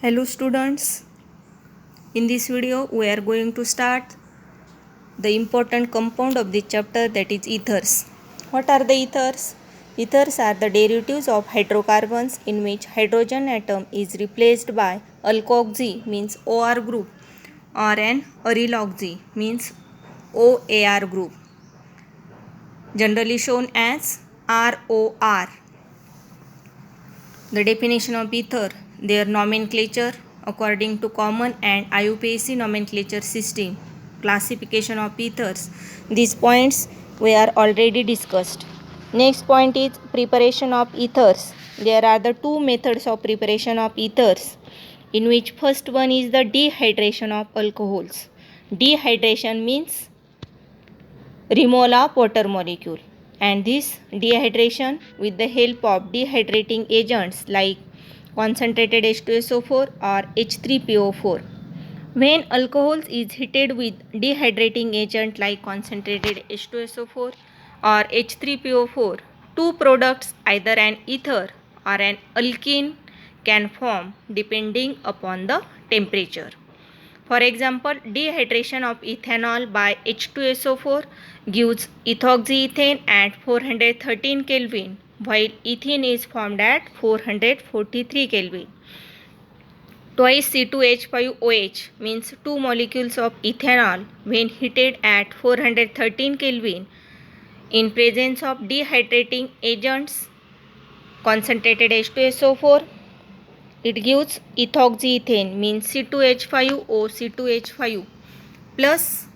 Hello students, in this video we are going to start the important compound of this chapter, that is ethers. What are the ethers? Ethers are the derivatives of hydrocarbons in which hydrogen atom is replaced by alkoxy means OR group or an aryl oxy means OAR group, generally shown as ROR. The definition of ether, their nomenclature according to common and IUPAC nomenclature system, classification of ethers. These points we are already discussed. Next point is preparation of ethers. There are the two methods of preparation of ethers, in which first one is the dehydration of alcohols. Dehydration means removal of water molecule, and this dehydration with the help of dehydrating agents like concentrated H2SO4 or H3PO4. When alcohol is heated with dehydrating agent like concentrated H2SO4 or H3PO4, two products, either an ether or an alkene, can form depending upon the temperature. For example, dehydration of ethanol by H2SO4 gives ethoxyethane at 413 Kelvin, while ethene is formed at 443 Kelvin. Twice C2H5OH means two molecules of ethanol when heated at 413 Kelvin in presence of dehydrating agents concentrated H2SO4, it gives ethoxyethane means C2H5O C2H5 plus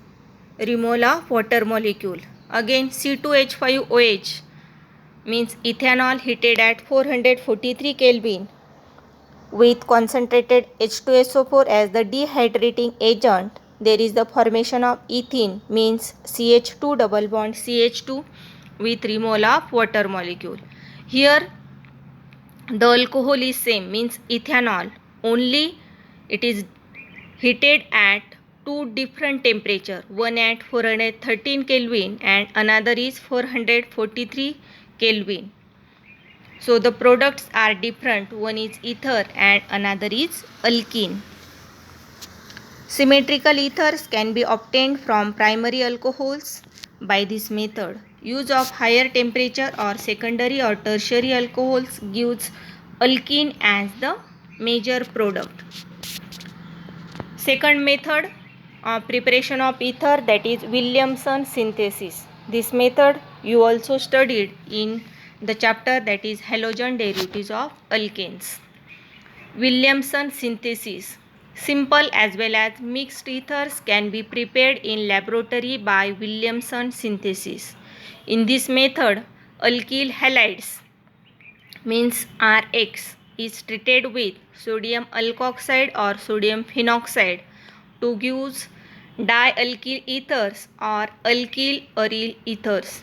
removal of water molecule. Again C2H5OH means ethanol heated at 443 Kelvin with concentrated H2SO4 as the dehydrating agent. There is the formation of ethene means CH2 double bond CH2 with removal of water molecule. Here the alcohol is same means ethanol, only it is heated at two different temperature, one at 413 Kelvin and another is 443 Kelvin. So the products are different, one is ether and another is alkene. Symmetrical ethers can be obtained from primary alcohols by this method. Use of higher temperature or secondary or tertiary alcohols gives alkene as the major product. Second method of preparation of ether, that is Williamson synthesis. This method you also studied in the chapter, that is halogen derivatives of alkanes. Williamson synthesis. Simple as well as mixed ethers can be prepared in laboratory by Williamson synthesis. In this method, alkyl halides means Rx is treated with sodium alkoxide or sodium phenoxide to give dialkyl ethers or alkyl aryl ethers.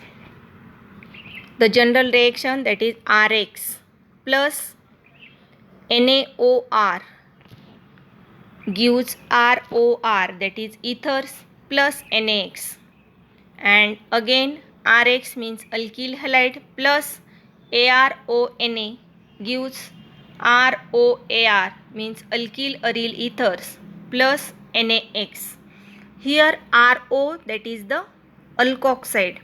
The general reaction, that is Rx plus NaOR gives ROR, that is ethers plus NaX, and again Rx means alkyl halide plus ARONA gives ROAR means alkyl aryl ethers plus NaX. Here RO, that is the alkoxide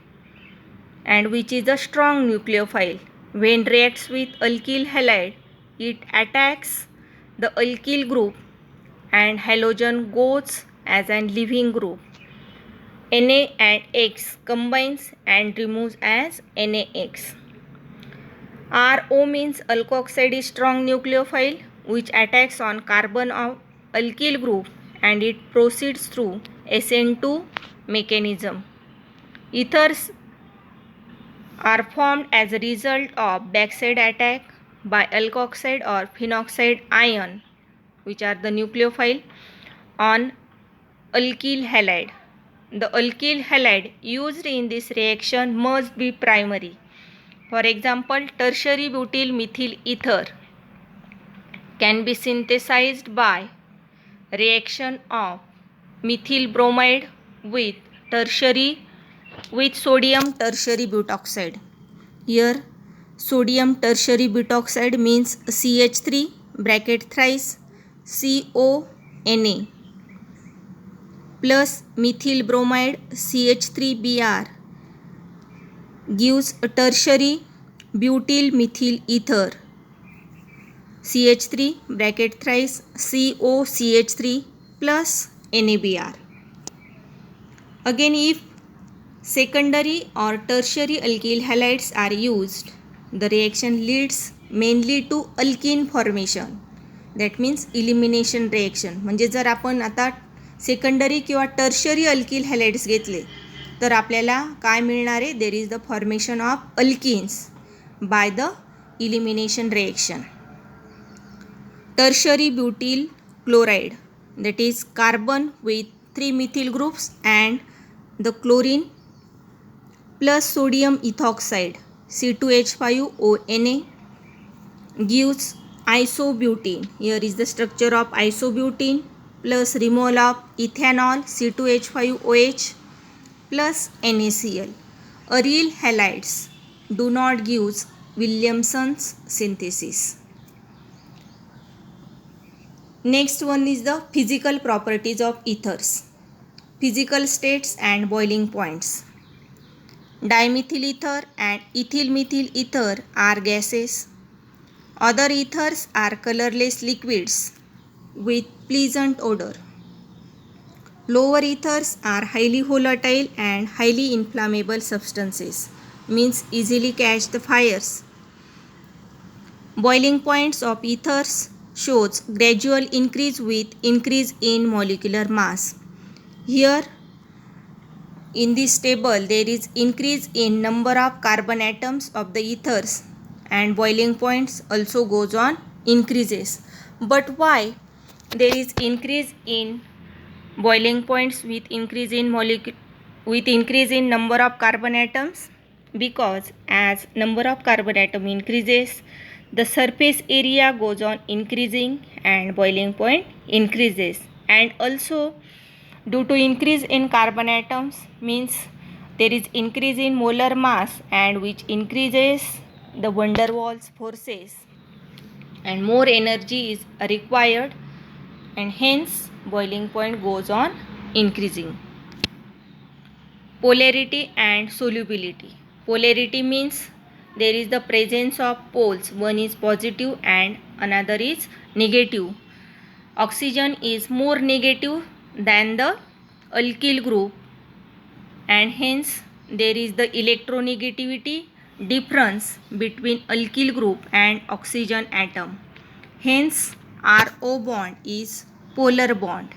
and which is a strong nucleophile. When reacts with alkyl halide, it attacks the alkyl group and halogen goes as an leaving group. Na and X combines and removes as NaX. RO means alkoxide is strong nucleophile which attacks on carbon of alkyl group and it proceeds through SN2 mechanism. Ethers are formed as a result of backside attack by alkoxide or phenoxide ion, which are the nucleophile, on alkyl halide. The alkyl halide used in this reaction must be primary. For example, tertiary butyl methyl ether can be synthesized by reaction of methyl bromide with sodium tertiary butoxide. Here sodium tertiary butoxide means CH3 bracket thrice CONA plus methyl bromide CH3Br gives a tertiary butyl methyl ether CH3 bracket thrice COCH3 plus NaBr. Again, if secondary or tertiary alkyl halides are used, the reaction leads mainly to alkene formation. That means elimination reaction. म्हणजे जर आपण आता secondary किंवा tertiary alkyl हॅलाइड्स घेतले तर आपल्याला काय मिळणार आहे? There is the formation of alkenes by the elimination reaction. Tertiary butyl chloride, that is carbon with 3 methyl groups and the chlorine plus sodium ethoxide C2H5ONa gives isobutene. Here is the structure of isobutene plus removal of ethanol C2H5OH plus NaCl. Aryl halides do not give Williamson's synthesis. Next one is the physical properties of ethers. Physical states and boiling points. Dimethyl ether and ethyl methyl ether are gases. Other ethers are colorless liquids with pleasant odor. Lower ethers are highly volatile and highly inflammable substances, means easily catch the fires. Boiling points of ethers shows gradual increase with increase in molecular mass. Here in this table there is increase in number of carbon atoms of the ethers and boiling points also goes on increases. But why there is increase in boiling points with increase in number of carbon atoms? Because as number of carbon atom increases, the surface area goes on increasing and boiling point increases. And also due to increase in carbon atoms means there is increase in molar mass and which increases the van der Waals forces and more energy is required and hence boiling point goes on increasing. Polarity and solubility. Polarity means there is the presence of poles, one is positive and another is negative. Oxygen is more negative than the alkyl group and hence there is the electronegativity difference between alkyl group and oxygen atom. Hence RO bond is polar bond.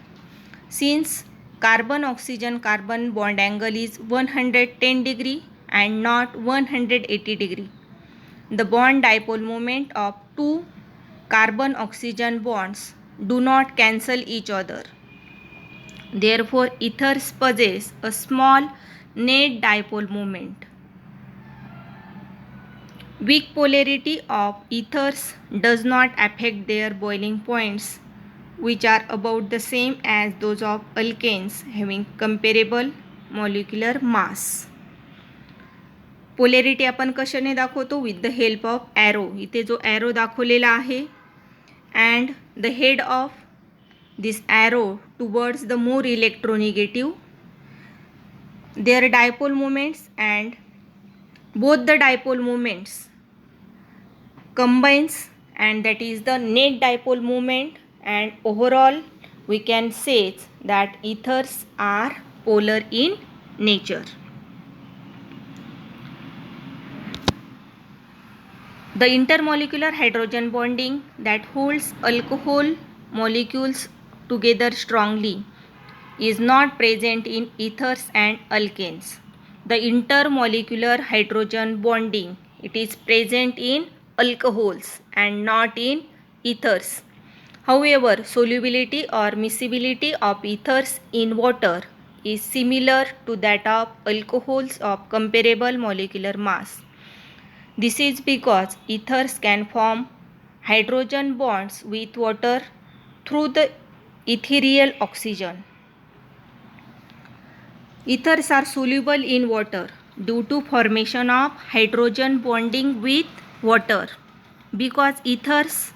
Since carbon oxygen carbon bond angle is 110 degree and not 180 degree. The bond dipole moment of two carbon oxygen bonds do not cancel each other. Therefore, ethers possess a small net dipole moment. Weak polarity of ethers does not affect their boiling points, which are about the same as those of alkanes having comparable molecular mass. Polarity आपण कशाने दाखवतो? With the help of arrow. इथे जो arrow दाखवलेला आहे and the head of this arrow towards the more electronegative their dipole moments and both the dipole moments combines and that is the net dipole moment and overall we can say that ethers are polar in nature. The intermolecular hydrogen bonding that holds alcohol molecules together strongly is not present in ethers and alkanes. The intermolecular hydrogen bonding, it is present in alcohols and not in ethers. However, solubility or miscibility of ethers in water is similar to that of alcohols of comparable molecular mass. This is because ethers can form hydrogen bonds with water through the ethereal oxygen. Ethers are soluble in water due to formation of hydrogen bonding with water because ethers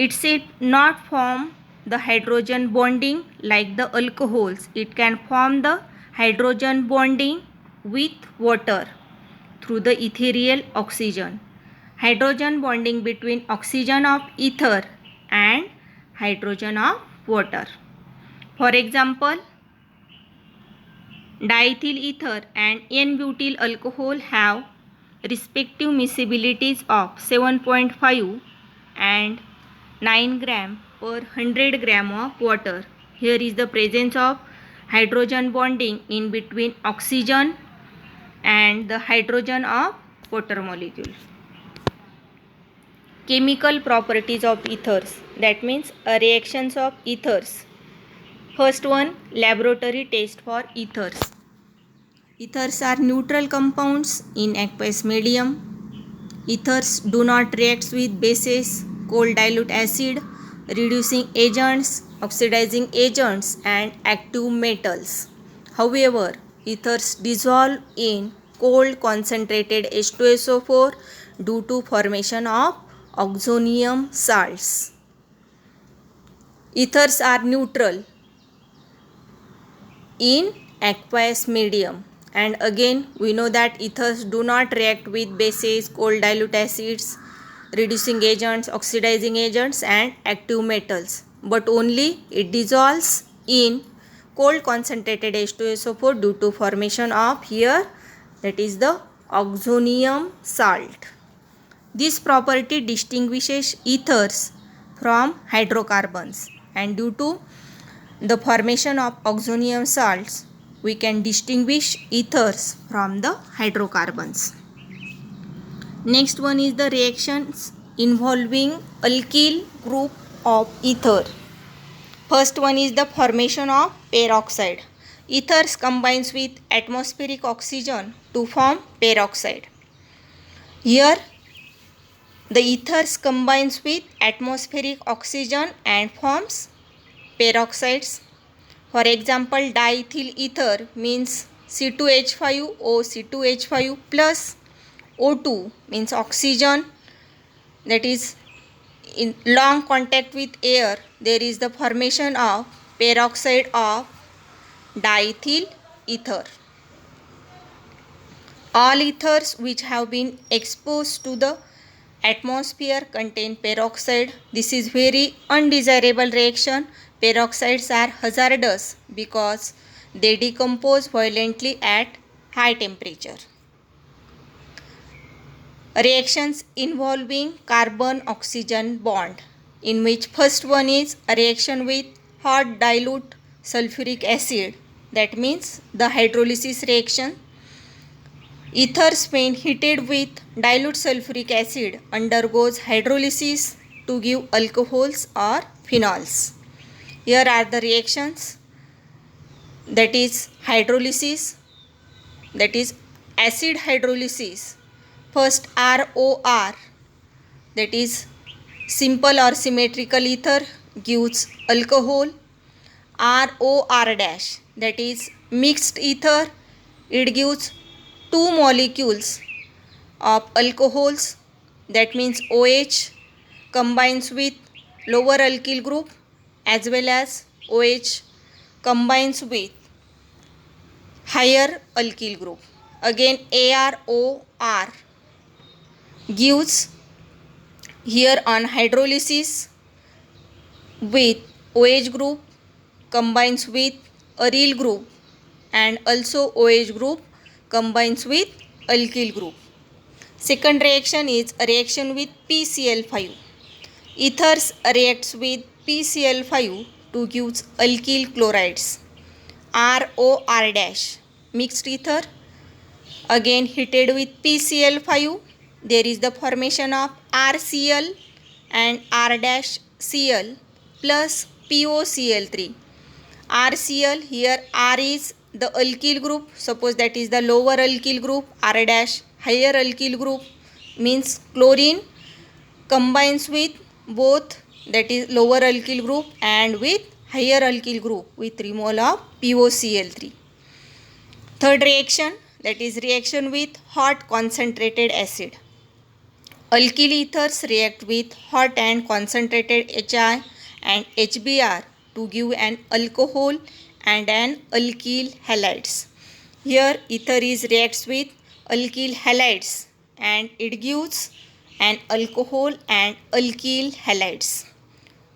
It should not form the hydrogen bonding like the alcohols. It can form the hydrogen bonding with water through the ethereal oxygen. Hydrogen bonding between oxygen of ether and hydrogen of water. For example, diethyl ether and N-butyl alcohol have respective miscibilities of 7.5 and 9 gram per 100 gram of water. Here is the presence of hydrogen bonding in between oxygen and the hydrogen of water molecule. Chemical properties of ethers, that means reactions of ethers. First one, laboratory test for ethers. Ethers are neutral compounds in aqueous medium. Ethers do not react with bases, cold dilute acid, reducing agents, oxidizing agents and active metals. However, ethers dissolve in cold concentrated H2SO4 due to formation of oxonium salts. Ethers are neutral in aqueous medium, and again we know that ethers do not react with bases, cold dilute acids, reducing agents, oxidizing agents and active metals, but only it dissolves in cold concentrated H2SO4 due to formation of here, that is the oxonium salt. This property distinguishes ethers from hydrocarbons, and due to the formation of oxonium salts, we can distinguish ethers from the hydrocarbons. Next one is the reactions involving alkyl group of ether. First one is the formation of peroxide. Ethers combines with atmospheric oxygen to form peroxide. Here the ethers combines with atmospheric oxygen and forms peroxides. For example, diethyl ether means C2H5O C2H5 plus O2 means oxygen, that is in long contact with air there is the formation of peroxide of diethyl ether. All ethers which have been exposed to the atmosphere contain peroxide. This is very undesirable reaction. Peroxides are hazardous because they decompose violently at high temperature. Reactions involving carbon-oxygen bond, in which first one is a reaction with hot dilute sulfuric acid, that means the hydrolysis reaction. Ethers when heated with dilute sulfuric acid undergoes hydrolysis to give alcohols or phenols. Here are the reactions, that is hydrolysis, that is acid hydrolysis. First ROR, that is simple or symmetrical ether, gives alcohol. ROR dash, that is mixed ether, it gives two molecules of alcohols, that means OH combines with lower alkyl group as well as OH combines with higher alkyl group. Again AROR gives here on hydrolysis with OH group combines with aryl group, and also OH group combines with alkyl group. Second reaction is a reaction with PCl5. Ethers reacts with PCl5 to give alkyl chlorides. ROR dash, mixed ether, again heated with PCl5, there is the formation of RCl and R dash Cl plus POCl3. RCl, here R is the alkyl group, suppose that is the lower alkyl group, R dash higher alkyl group, means chlorine combines with both, that is lower alkyl group and with higher alkyl group with removal of POCl3. Third reaction, that is reaction with hot concentrated acid. Alkyl ethers react with hot and concentrated HI and HBr to give an alcohol and an alkyl halides. Here ether is reacts with alkyl halides and it gives an alcohol and alkyl halides.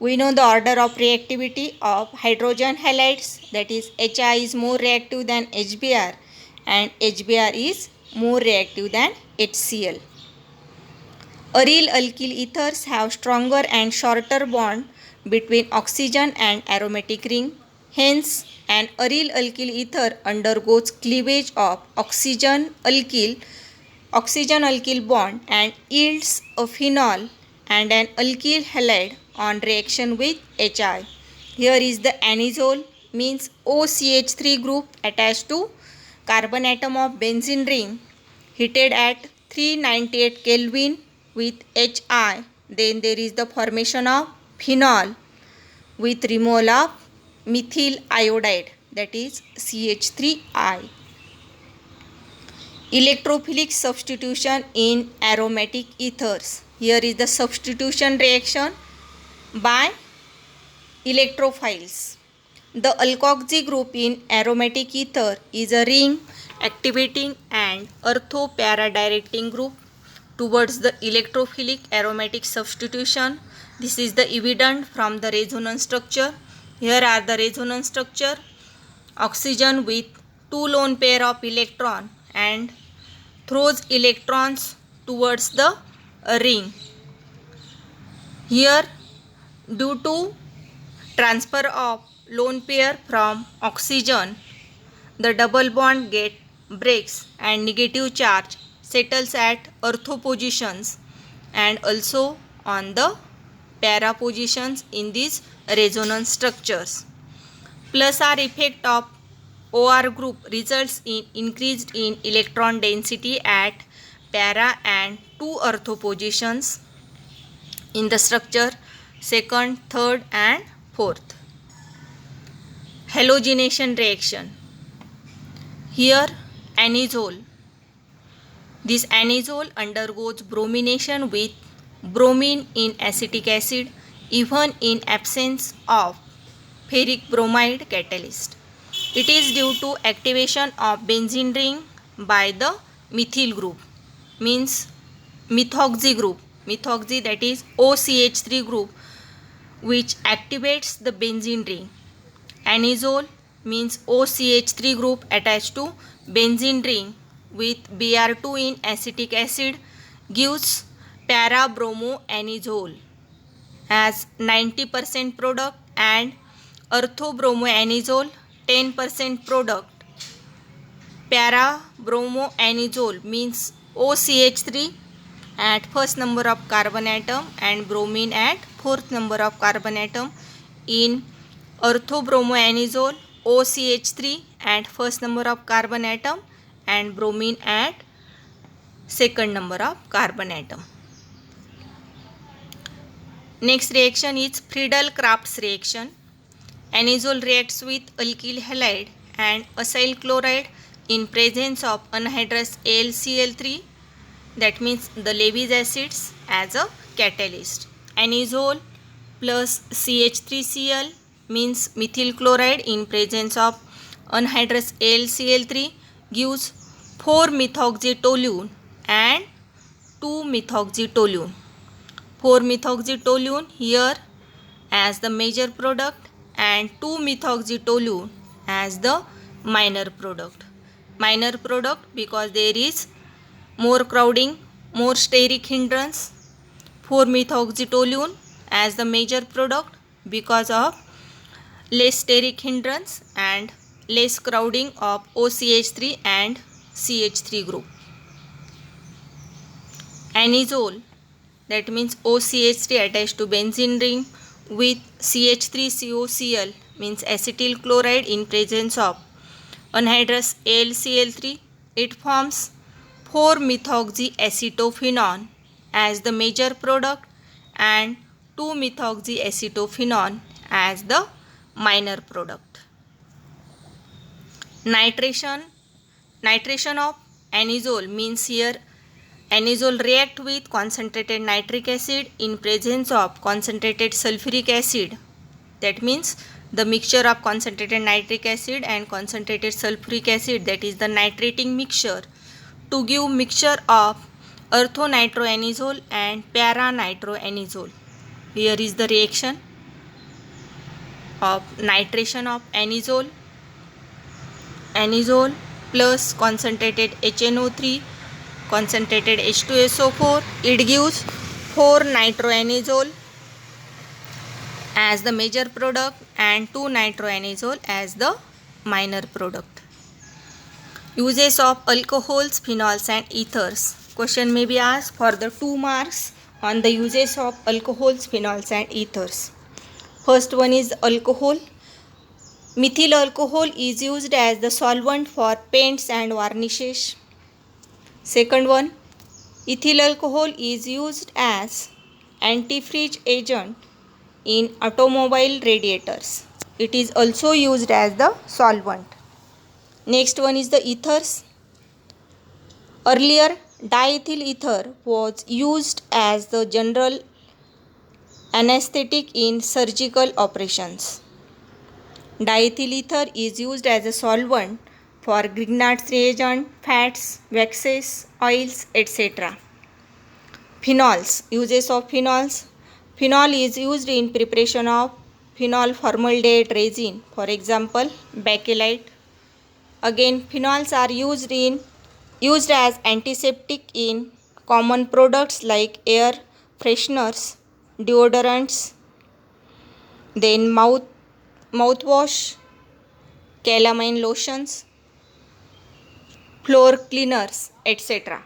We know the order of reactivity of hydrogen halides, that is HI is more reactive than HBr and HBr is more reactive than HCl. Aryl alkyl ethers have stronger and shorter bond between oxygen and aromatic ring. Hence, an aryl alkyl ether undergoes cleavage of oxygen alkyl bond and yields a phenol and an alkyl halide on reaction with HI. Here is the anisole, means OCH3 group attached to carbon atom of benzene ring, heated at 398 Kelvin with HI. Then there is the formation of phenol with removal of methyl iodide, that is CH3I. Electrophilic substitution in aromatic ethers. Here is the substitution reaction by electrophiles. The alkoxy group in aromatic ether is a ring activating and ortho-para-directing group towards the electrophilic aromatic substitution. This is the evident from the resonance structure. Here are the resonance structure. Oxygen with two lone pair of electron and throws electrons towards the ring. Here, due to transfer of lone pair from oxygen, the double bond breaks and negative charge settles at ortho positions and also on the para positions in these resonance structures. Plus R effect of OR group results in increased in electron density at para and two ortho positions in the structure, second, third and fourth. Halogenation reaction. Here anisole. This anisole undergoes bromination with bromine in acetic acid even in absence of ferric bromide catalyst. It is due to activation of benzene ring by the methyl group, means methoxy group. Methoxy, that is OCH3 group, which activates the benzene ring. Anisole means OCH3 group attached to benzene ring with Br2 in acetic acid gives para-bromoanisole as 90% product and ortho-bromoanisole 10% product. Para-bromoanisole means OCH3 at first number of carbon atom and bromine at fourth number of carbon atom. In ortho-bromoanisole, OCH3 at first number of carbon atom and bromine at second number of carbon atom. Next reaction is Friedel-Crafts reaction. Anisole reacts with alkyl halide and acyl chloride in presence of anhydrous AlCl3, that means the Lewis acids, as a catalyst. Anisole plus CH3Cl means methyl chloride in presence of anhydrous AlCl3 gives 4-methoxytoluene and 2-methoxytoluene. 4-methoxytoluene here as the major product and 2-methoxytoluene as the minor product. Minor product because there is more crowding, more steric hindrance. 4-methoxytoluene as the major product because of less steric hindrance and less crowding of OCH3 and CH3 group. Anisole, that means OCH3 attached to benzene ring with CH3COCl means acetyl chloride in presence of anhydrous AlCl3. It forms 4-methoxyacetophenone as the major product and 2-methoxyacetophenone as the minor product. Nitration of anisole means here Anisole react with concentrated nitric acid in presence of concentrated sulfuric acid. That means the mixture of concentrated nitric acid and concentrated sulfuric acid, that is the nitrating mixture, to give mixture of orthonitroanisole and para-nitroanisole. Here is the reaction of nitration of anisole. Anisole plus concentrated HNO3, concentrated H2SO4, it gives 4-nitroanisole as the major product and 2-nitroanisole as the minor product. Uses of alcohols, phenols and ethers. Question may be asked for the 2 marks on the uses of alcohols, phenols and ethers. First one is alcohol. Methyl alcohol is used as the solvent for paints and varnishes. Second one, ethyl alcohol is used as antifreeze agent in automobile radiators. It is also used as the solvent. Next one is the ethers. Earlier, diethyl ether was used as the general anesthetic in surgical operations. Diethyl ether is used as a solvent for Grignard's reagent, fats, waxes, oils, etc. Phenols. Uses of phenols. Phenol is used in preparation of phenol formaldehyde resin, for example, bakelite. Again, phenols are used as antiseptic in common products like air fresheners, deodorants, then mouthwash, calamine lotions, floor cleaners, etc.